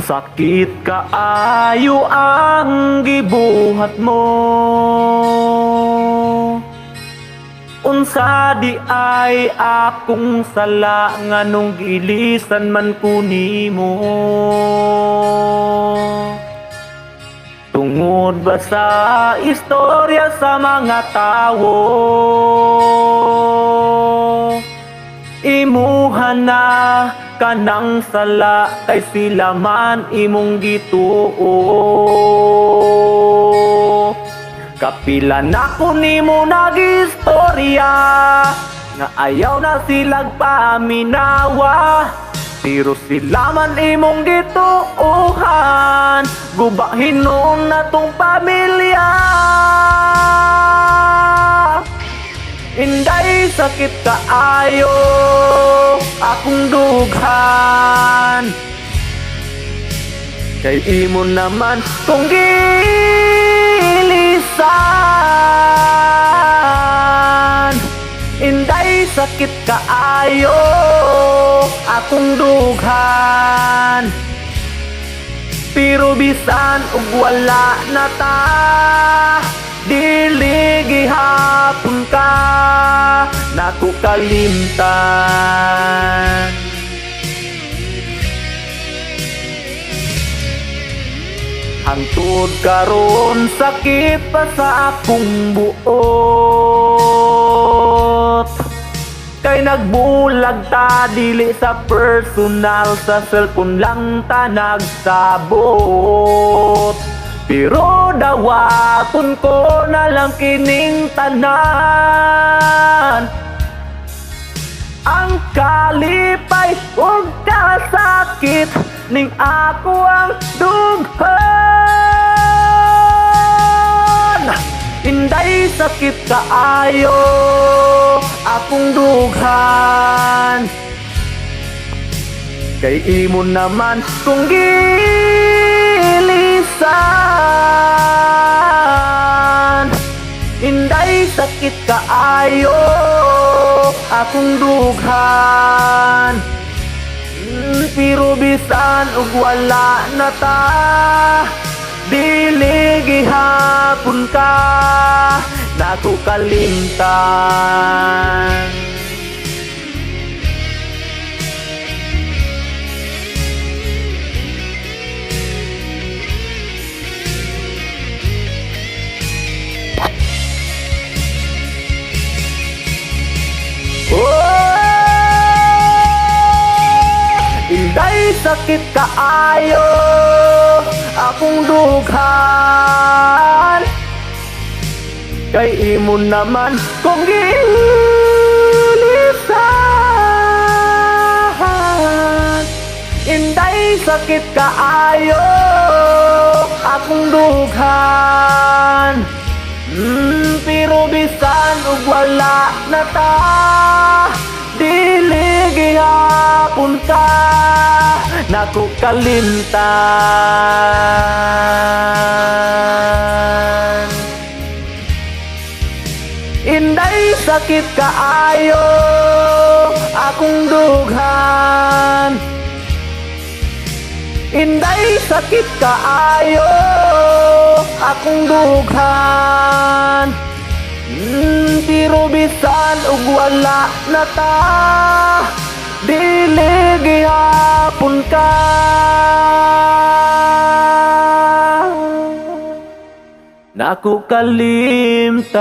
Sakit kaayo ang gibuhat mo. Unsa di ay akong sala nganong gilisan man ko nimo. Tungod ba sa istorya sa mga tawo, imuhan na kanang sala kay sila man imong gituo. Kapila na ko nimo nagistorya nga ayaw na silag paminawa, pero sila man imong gituuhan, gubahin noon na tong pamilya. Inday sakit kaayo akong dughan, kay imo naman kung gilisan. Inday sakit kaayo akong dughan, pero bisan ug wala na ta, dili gihapon ka naku kalimtan. Hangtod karon sakit pa sa akong buot, kay nagbulag ta dili sa personal, sa cellphone lang ta nagsabot. Pero dawaton ko na lang kining tanan, ang kalipay ug kasakit ning ako ang dughan. Inday sakit kaayo akong dughan, kay imo naman kung gilisan. Inday sakit kaayo akong dughan, pero bisan ug wala na ta, dili gihapon ka naku kalimtan. Inday sakit kaayo akong dughan, kay imo naman kung gilisan. Inday sakit kaayo akong dughan, pero bisan ug wala na ta, dili gihapon ka naku kalimtan. Inday sakit kaayo akong dughan, inday sakit kaayo akong dughan, pero bisan ug wala na ta, dili gihapon ka naku kalimtan.